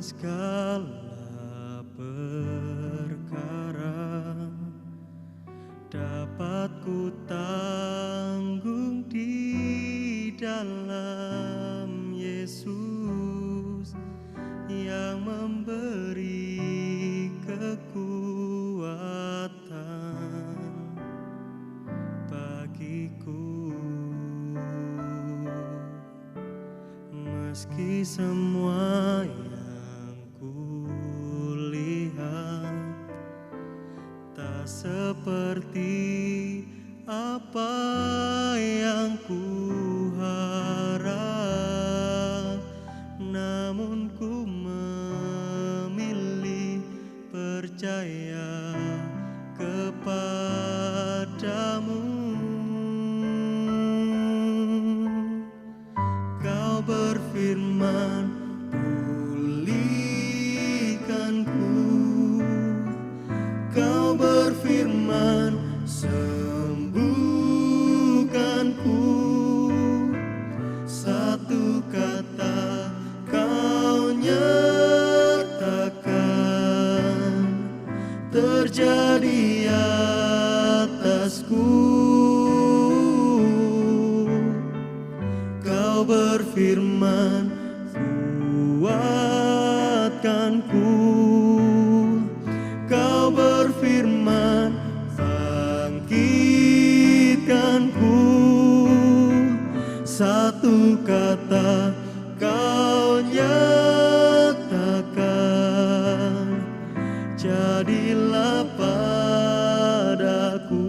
Segala perkara dapat ku tanggung di dalam Yesus yang memberi kekuatan bagiku. Meski semua kulihat tak seperti apa yang kuharap, namun ku memilih percaya kepadamu. Kau berfirman, Kau berfirman, sembuhkanku. Satu kata kau nyatakan terjadi atasku. Kau berfirman, kuatkanku. Kau berfirman, bangkitkanku. Satu kata kau nyatakan, jadilah padaku.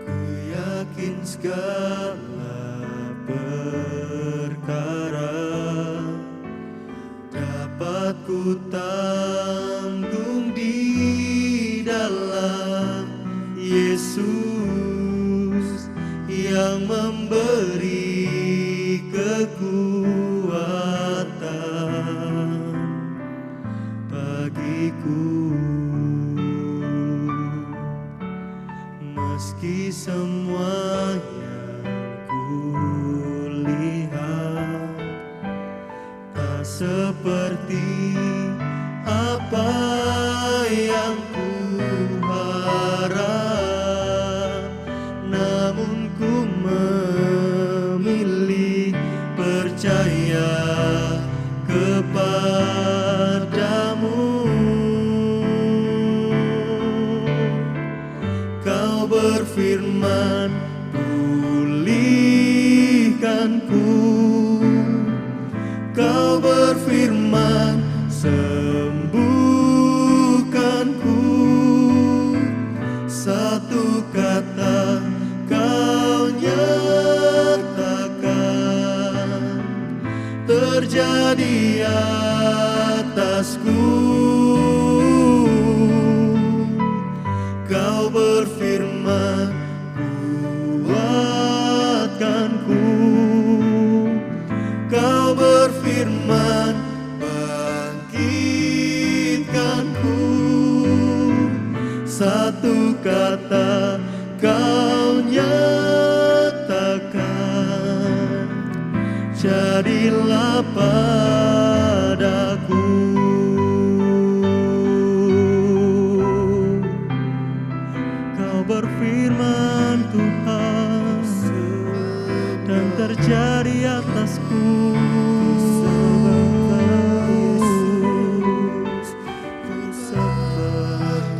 Ku yakin segala perkara dapat ku tanggung di dalam Yesus yang memberi kekuatan bagiku. Meski semua seperti apa yang kuharap, namun ku memilih percaya kepadamu. Kau berfirman, pulihkanku. Kau berfirman, sembuhkanku. Satu kata kau nyatakan terjadi atasku. Kau berfirman, kuatkanku. Kau berfirman, bangkitkanku. Satu kata kau nyatakan, jadilah padaku. Kau berfirman Tuhan, dan terjadi atasku.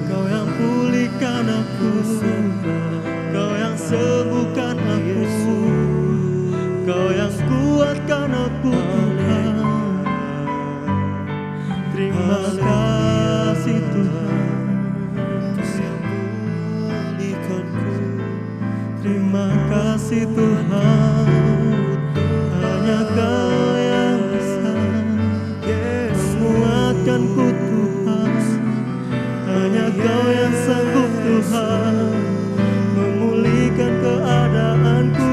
Kau yang pulihkan aku, Kau yang sembuhkan aku, Kau yang kuatkan aku Tuhan. Terima kasih Tuhan, terima kasih Tuhan. Hanya Kau yang bisa menguatkanku Tuhan. Hanya Kau yang sanggup Tuhan memulihkan keadaanku.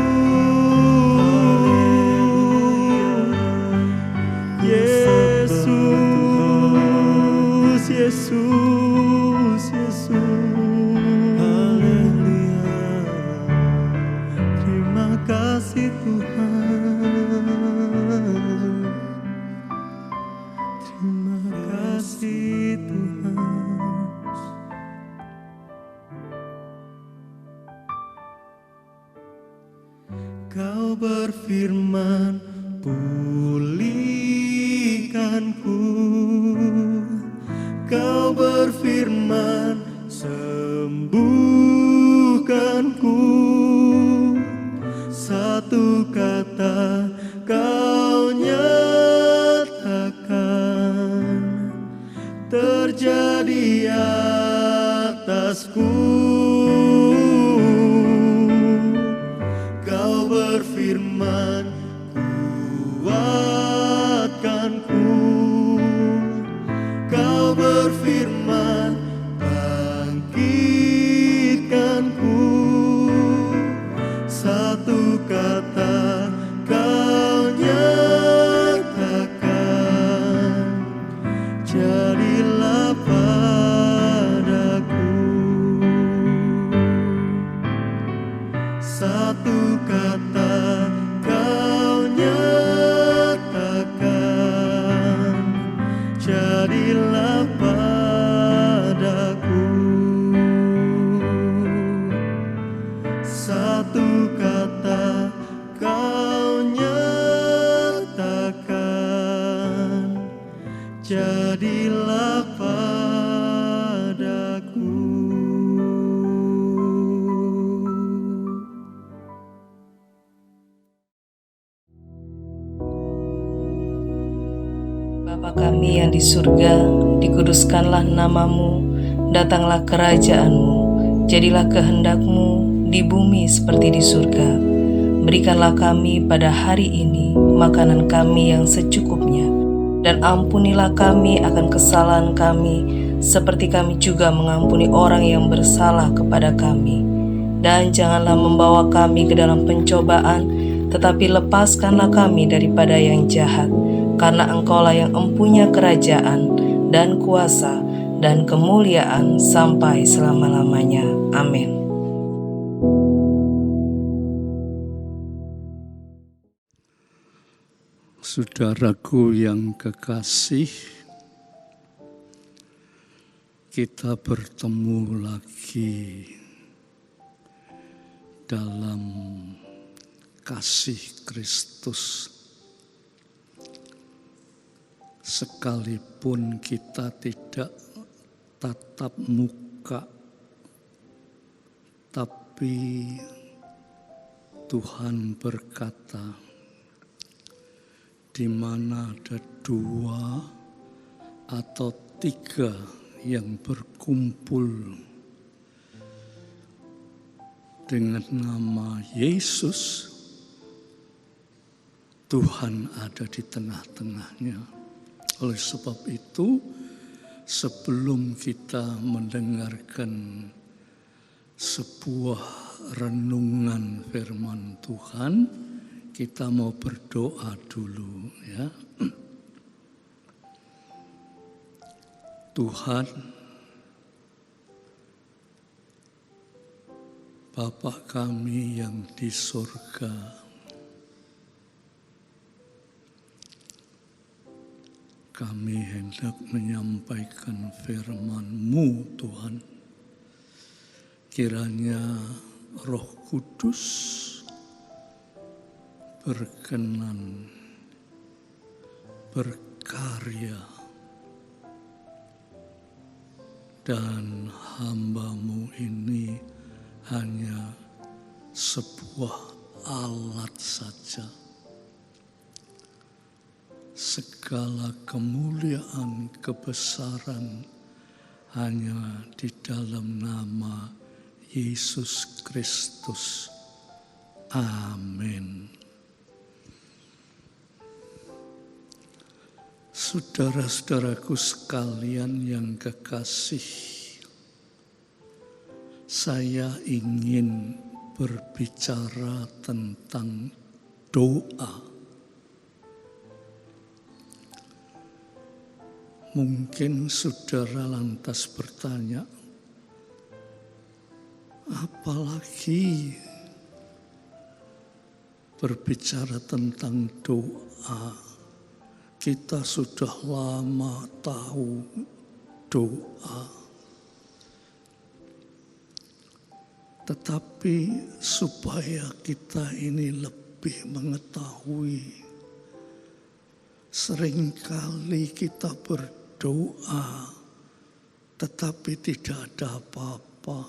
Yesus, Yesus, Yesus. Haleluya. Terima kasih. Kau berfirman, pulihkanku. Kau berfirman, sembuhkanku. Satu kata kau nyatakan, terjadi atasku. Kau berfirman, kuatkanku. Kau berfirman, bangkitkanku. Satu kata kau nyatakan, jadilah padaku. Satu kata kau nyatakan, jadilah padaku. Satu kata kau nyatakan, jadilah padaku. Bapa kami yang di surga, dikuduskanlah namamu, datanglah kerajaan-Mu, jadilah kehendak-Mu di bumi seperti di surga. Berikanlah kami pada hari ini makanan kami yang secukupnya, dan ampunilah kami akan kesalahan kami, seperti kami juga mengampuni orang yang bersalah kepada kami. Dan janganlah membawa kami ke dalam pencobaan, tetapi lepaskanlah kami daripada yang jahat. Karena Engkaulah yang empunya kerajaan dan kuasa dan kemuliaan sampai selama-lamanya. Amin. Saudaraku yang kekasih, kita bertemu lagi dalam kasih Kristus. Sekalipun kita tidak tatap muka, tapi Tuhan berkata, di mana ada 2 atau 3 yang berkumpul dengan nama Yesus, Tuhan ada di tengah-tengahnya. Oleh sebab itu, sebelum kita mendengarkan sebuah renungan firman Tuhan, kita mau berdoa dulu ya. Tuhan, Bapa kami yang di surga, kami hendak menyampaikan firman-Mu, Tuhan. Kiranya Roh Kudus berkenan berkarya, dan hamba-Mu ini hanya sebuah alat saja. Segala kemuliaan, kebesaran hanya di dalam nama Yesus Kristus. Amin. Saudara-saudaraku sekalian yang kekasih, saya ingin berbicara tentang doa. Mungkin saudara lantas bertanya, apalagi berbicara tentang doa? Kita sudah lama tahu doa. Tetapi supaya kita ini lebih lebih mengetahui. Seringkali kita berdoa, tetapi tidak ada apa-apa.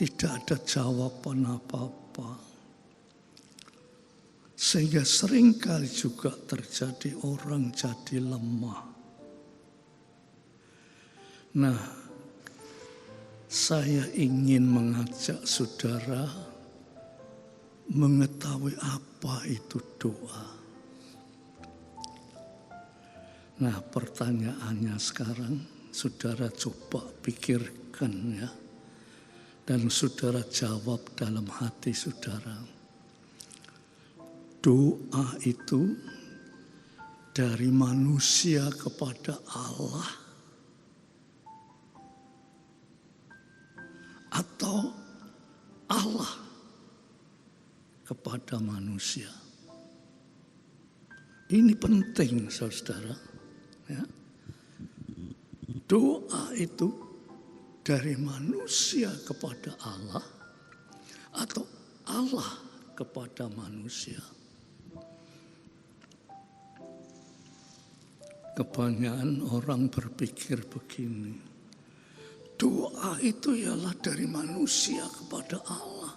Tidak ada jawaban apa-apa. Sehingga seringkali juga terjadi orang jadi lemah. Nah, saya ingin mengajak saudara mengetahui apa itu doa. Nah, pertanyaannya sekarang, saudara coba pikirkan ya. Dan saudara jawab dalam hati saudara. Doa itu dari manusia kepada Allah atau Allah kepada manusia? Ini penting, saudara. Ya. Doa itu dari manusia kepada Allah atau Allah kepada manusia. Kebanyakan orang berpikir begini, doa itu ialah dari manusia kepada Allah.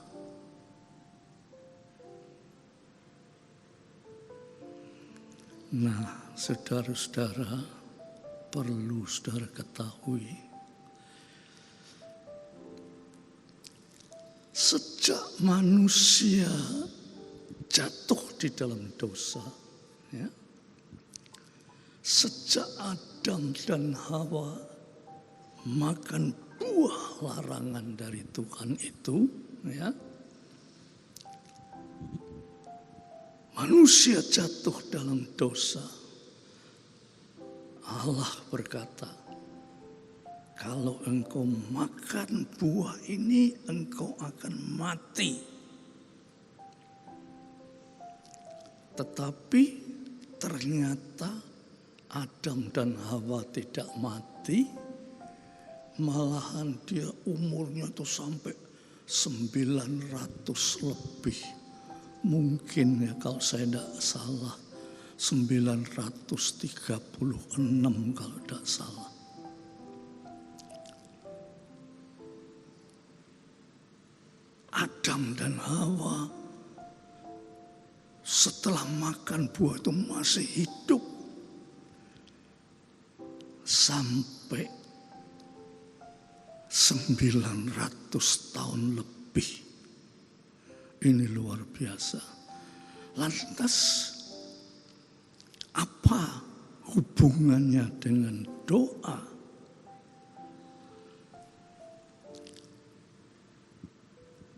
Nah, saudara-saudara, perlu saudara ketahui, sejak manusia jatuh di dalam dosa, ya, sejak Adam dan Hawa makan buah larangan dari Tuhan itu, ya, manusia jatuh dalam dosa. Allah berkata, kalau engkau makan buah ini, engkau akan mati. Tetapi ternyata Adam dan Hawa tidak mati. Malahan dia umurnya tuh sampai 900 lebih. Mungkin ya kalau saya tidak salah, 936 kalau tidak salah. Adam dan Hawa setelah makan buah itu masih hidup sampai 900 tahun lebih. Ini luar biasa. Lantas apa hubungannya dengan doa?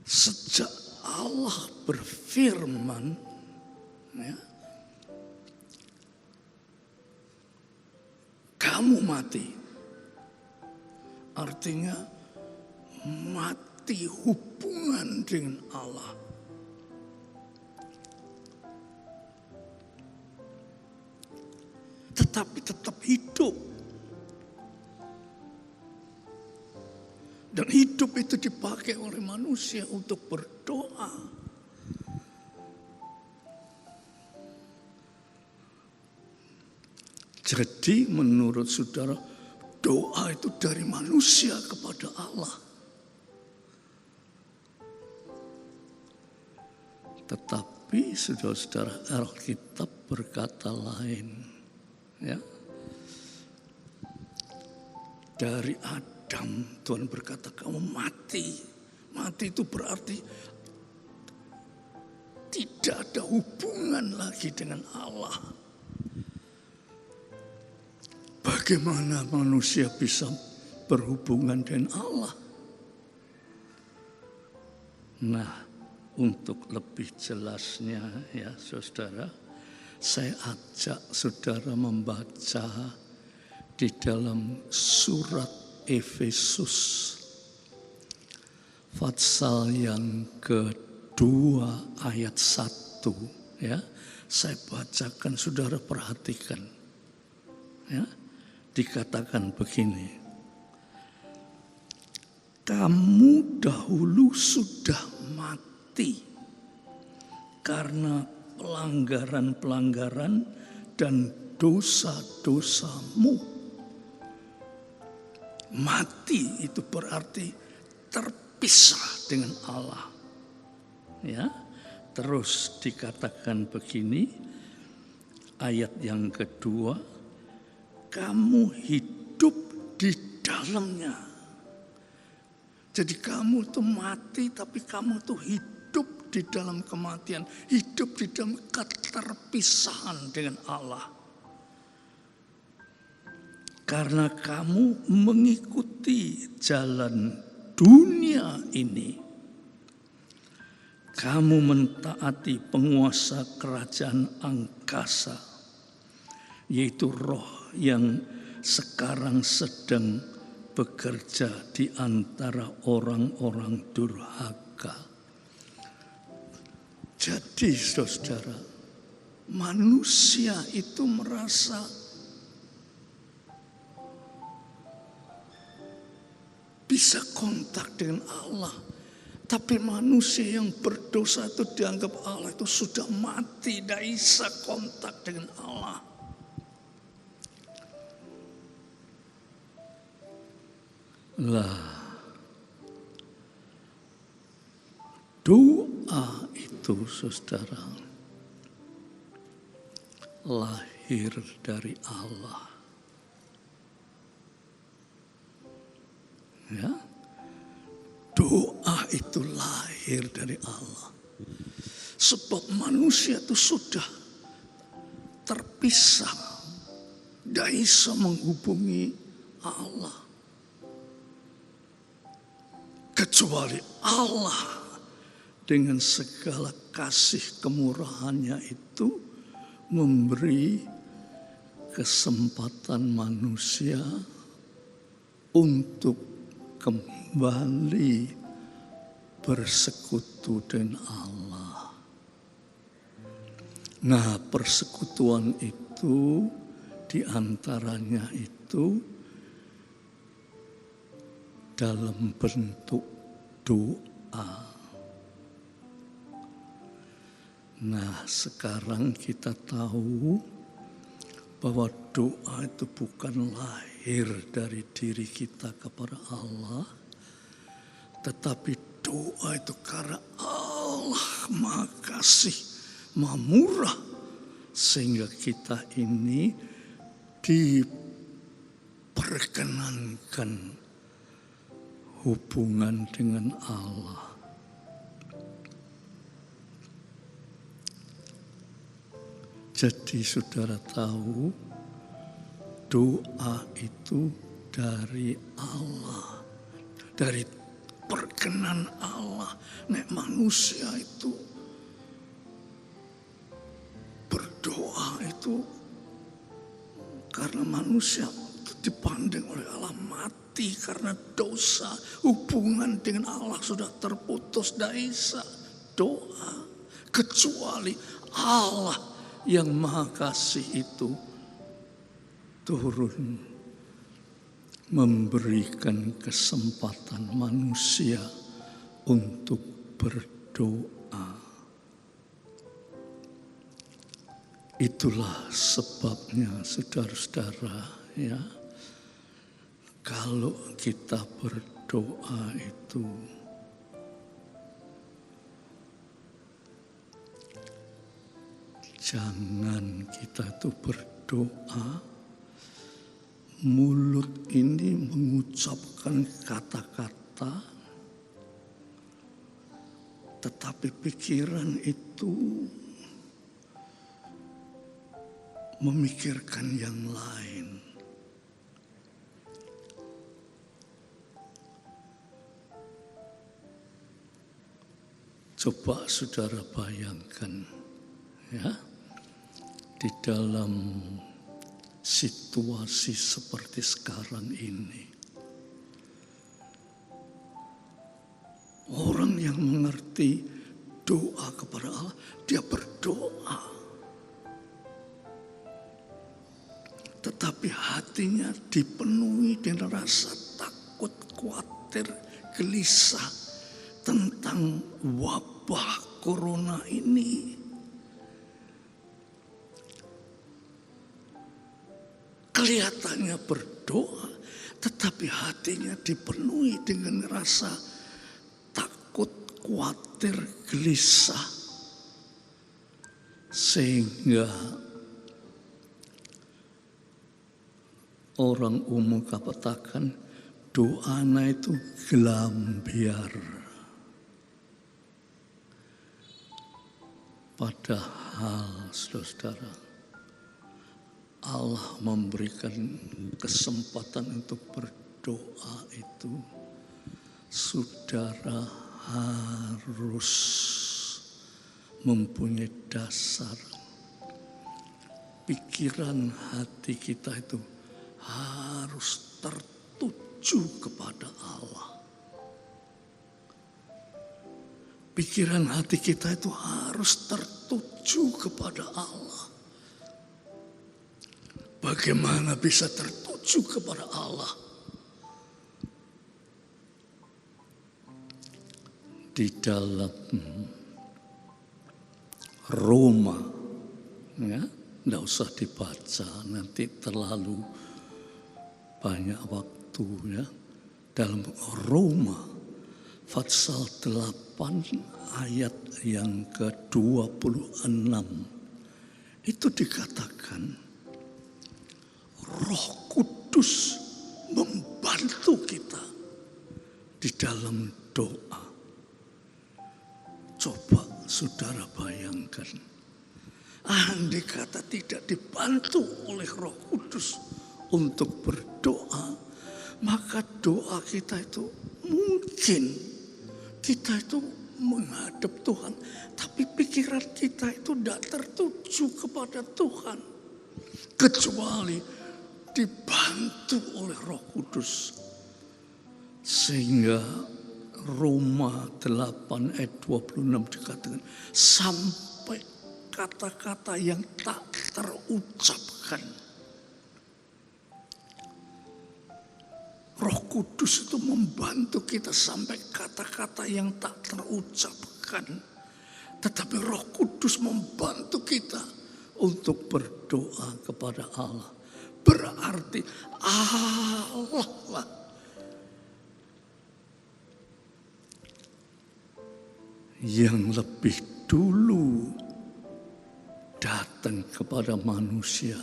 Sejak Allah berfirman, ya, kamu mati. Artinya mati hubungan dengan Allah. Tetapi tetap hidup. Dan hidup itu dipakai oleh manusia untuk berdoa. Jadi menurut saudara, doa itu dari manusia kepada Allah. Tetapi saudara-saudara, Alkitab berkata lain. Ya. Dari Adam Tuhan berkata kamu mati. Mati itu berarti tidak ada hubungan lagi dengan Allah. Bagaimana manusia bisa berhubungan dengan Allah? Nah, untuk lebih jelasnya ya saudara, saya ajak saudara membaca di dalam surat Efesus pasal yang kedua ayat 1 ya. Saya bacakan, saudara perhatikan. Ya. Dikatakan begini. Kamu dahulu sudah mati karena pelanggaran-pelanggaran dan dosa-dosamu. Mati itu berarti terpisah dengan Allah. Ya, terus dikatakan begini, ayat yang kedua, kamu hidup di dalamnya. Jadi kamu tuh mati, tapi kamu tuh hidup di dalam kematian, hidup di dalam keterpisahan dengan Allah. Karena kamu mengikuti jalan dunia ini, kamu mentaati penguasa kerajaan angkasa, yaitu roh yang sekarang sedang bekerja di antara orang-orang durhaka. Jadi saudara, manusia itu merasa bisa kontak dengan Allah. Tapi manusia yang berdosa itu dianggap Allah itu sudah mati, tidak bisa kontak dengan Allah. Lah, doa itu saudara lahir dari Allah. Ya, doa itu lahir dari Allah. Sebab manusia itu sudah terpisah, tidak bisa menghubungi Allah. Kecuali Allah dengan segala kasih kemurahannya itu memberi kesempatan manusia untuk kembali bersekutu dengan Allah. Nah, persekutuan itu diantaranya itu dalam bentuk doa. Nah, sekarang kita tahu bahwa doa itu bukan lahir dari diri kita kepada Allah, tetapi doa itu karena Allah Maha Kasih, Maha Murah, sehingga kita ini diperkenankan hubungan dengan Allah. Jadi saudara tahu, doa itu dari Allah, dari perkenan Allah. Nek manusia itu berdoa itu karena manusia itu dipandang oleh Allah mati karena dosa. Hubungan dengan Allah sudah terputus, tidak bisa doa kecuali Allah yang Maha Kasih itu turun memberikan kesempatan manusia untuk berdoa. Itulah sebabnya saudara-saudara, ya, kalau kita berdoa itu jangan kita tuh berdoa, mulut ini mengucapkan kata-kata, tetapi pikiran itu memikirkan yang lain. Coba saudara bayangkan, ya, di dalam situasi seperti sekarang ini, orang yang mengerti doa kepada Allah, dia berdoa, tetapi hatinya dipenuhi dengan rasa takut, khawatir, gelisah tentang wabah corona ini. Kelihatannya berdoa, tetapi hatinya dipenuhi dengan rasa takut, khawatir, gelisah. Sehingga orang umum katakan doana itu gelambiar. Padahal saudara, Allah memberikan kesempatan untuk berdoa itu, saudara harus mempunyai dasar. Pikiran hati kita itu harus tertuju kepada Allah. Pikiran hati kita itu harus tertuju kepada Allah. Bagaimana bisa tertuju kepada Allah? Di dalam Roma, ya, tidak usah dibaca, nanti terlalu banyak waktu, ya. Dalam Roma pasal 8 ayat yang ke-26 itu dikatakan Roh Kudus membantu kita di dalam doa. Coba saudara bayangkan, andai kata tidak dibantu oleh Roh Kudus untuk berdoa, maka doa kita itu mungkin kita itu menghadap Tuhan, tapi pikiran kita itu tidak tertuju kepada Tuhan, kecuali dibantu oleh Roh Kudus. Sehingga Roma 8 ayat 26 dikatakan sampai kata-kata yang tak terucapkan. Roh Kudus itu membantu kita sampai kata-kata yang tak terucapkan. Tetapi Roh Kudus membantu kita untuk berdoa kepada Allah. Berarti Allah lah yang lebih dulu datang kepada manusia,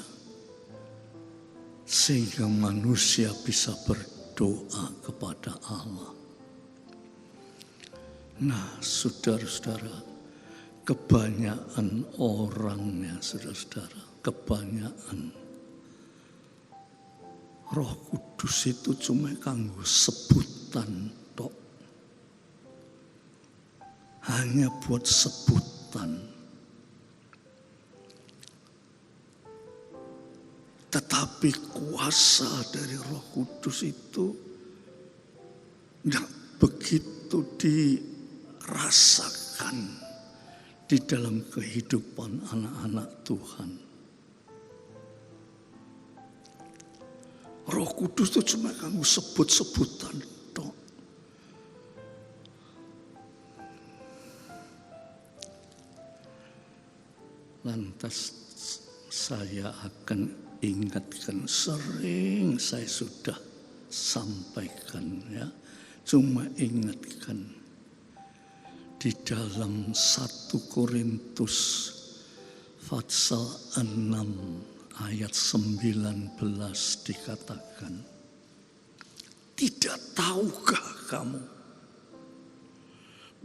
sehingga manusia bisa berdoa kepada Allah. Nah, saudara-saudara, kebanyakan orangnya, saudara-saudara, kebanyakan Roh Kudus itu cuma kanggo sebutan tok. Hanya buat sebutan. Tetapi kuasa dari Roh Kudus itu tidak begitu dirasakan di dalam kehidupan anak-anak Tuhan. Roh Kudus itu cuma kamu sebut-sebutan tok. Lantas saya akan ingatkan, sering saya sudah sampaikan, ya, cuma ingatkan di dalam 1 Korintus pasal 6 ayat 19 dikatakan, tidak tahukah kamu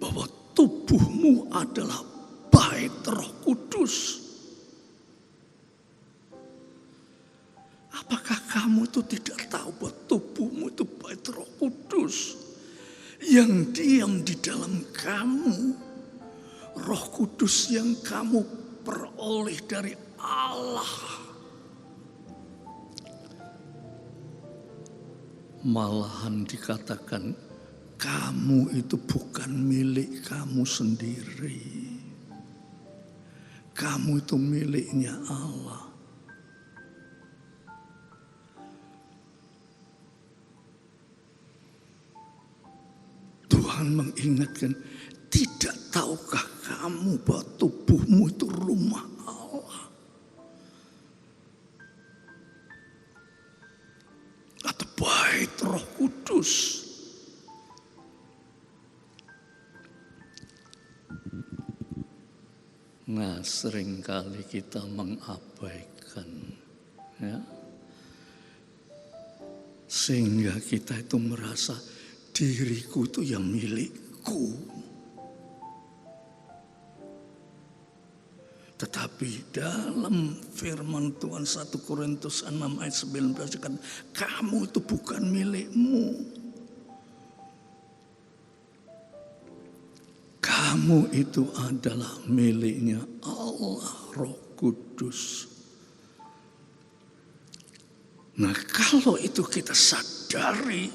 bahwa tubuhmu adalah bait Roh Kudus? Apakah kamu itu tidak tahu bahwa tubuhmu itu bait Roh Kudus yang diam di dalam kamu? Roh Kudus yang kamu peroleh dari Allah. Malahan dikatakan kamu itu bukan milik kamu sendiri. Kamu itu miliknya Allah. Tuhan mengingatkan, Tidak tahukah kamu bahwa tubuhmu itu rumah Allah? Atau bait Roh Kudus? Nah, seringkali kita mengabaikan, ya, sehingga kita itu merasa diriku itu yang milikku. Tetapi dalam firman Tuhan 1 Korintus 6 ayat 19 kan, kamu itu bukan milikmu. Kamu itu adalah miliknya Allah Roh Kudus. Nah, kalau itu kita sadari,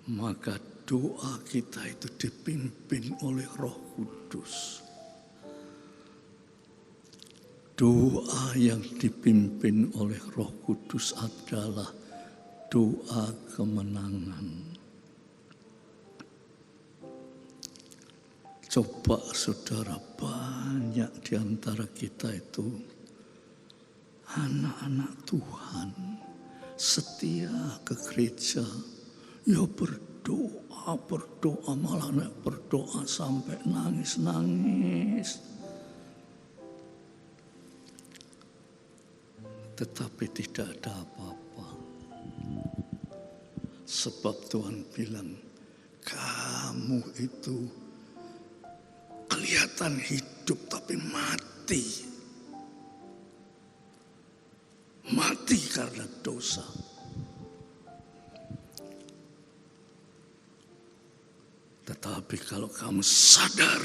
maka doa kita itu dipimpin oleh Roh Kudus. Doa yang dipimpin oleh Roh Kudus adalah doa kemenangan. Coba saudara, banyak di antara kita itu anak-anak Tuhan, setia ke gereja, ya berdoa, malah berdoa sampai nangis. Tetapi tidak ada apa-apa. Sebab Tuhan bilang, kamu itu kelihatan hidup tapi mati. Mati karena dosa. Tetapi kalau kamu sadar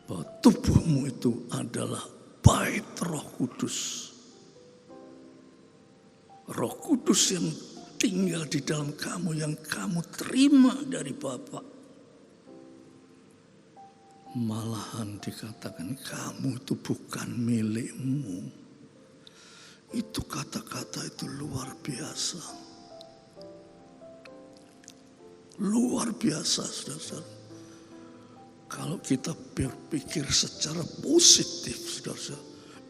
bahwa tubuhmu itu adalah bait Roh Kudus. Roh Kudus yang tinggal di dalam kamu, yang kamu terima dari Bapa. Malahan dikatakan kamu itu bukan milikmu. Itu kata-kata itu luar biasa. Luar biasa, saudara. Kalau kita berpikir secara positif, saudara,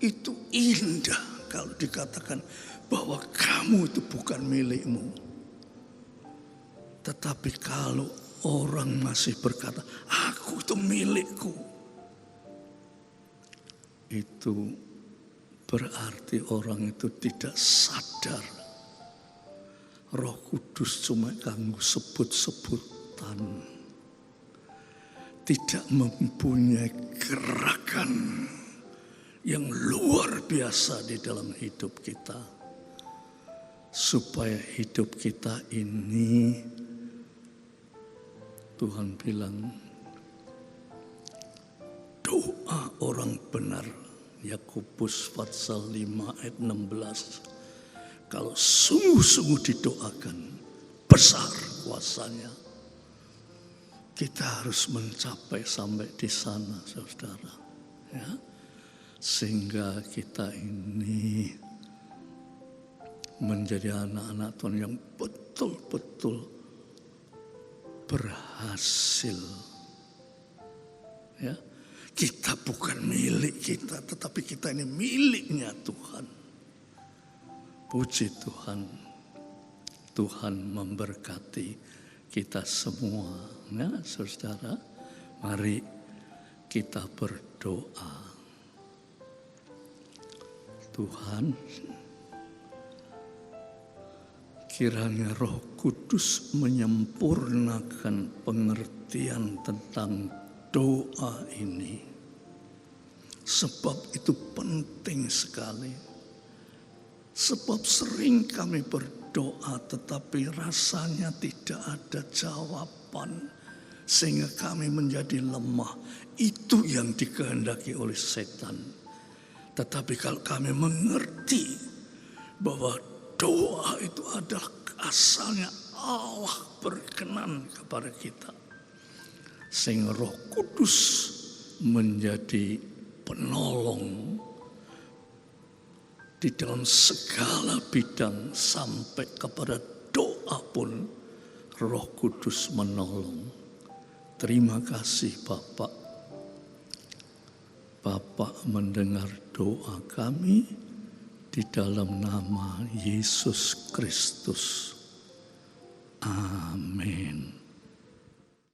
itu indah kalau dikatakan bahwa kamu itu bukan milikmu. Tetapi kalau orang masih berkata, aku itu milikku, itu berarti orang itu tidak sadar. Roh Kudus cuma kanggo sebut-sebutan, tidak mempunyai gerakan yang luar biasa di dalam hidup kita, supaya hidup kita ini, Tuhan bilang, doa orang benar, Yakobus pasal 5 ayat 16. Kalau sungguh-sungguh didoakan, besar kuasanya. Kita harus mencapai sampai di sana, saudara. Ya, sehingga kita ini menjadi anak-anak Tuhan yang betul-betul berhasil. Ya, kita bukan milik kita, tetapi kita ini miliknya Tuhan. Puji Tuhan. Tuhan memberkati kita semua. Ya, saudara, mari kita berdoa. Tuhan, kiranya Roh Kudus menyempurnakan pengertian tentang doa ini. Sebab itu penting sekali. Sebab sering kami berdoa tetapi rasanya tidak ada jawaban. Sehingga kami menjadi lemah. Itu yang dikehendaki oleh setan. Tetapi kalau kami mengerti bahwa doa itu adalah asalnya Allah berkenan kepada kita. Sehingga Roh Kudus menjadi penolong di dalam segala bidang, sampai kepada doa pun Roh Kudus menolong. Terima kasih Bapak. Bapak mendengar doa kami di dalam nama Yesus Kristus.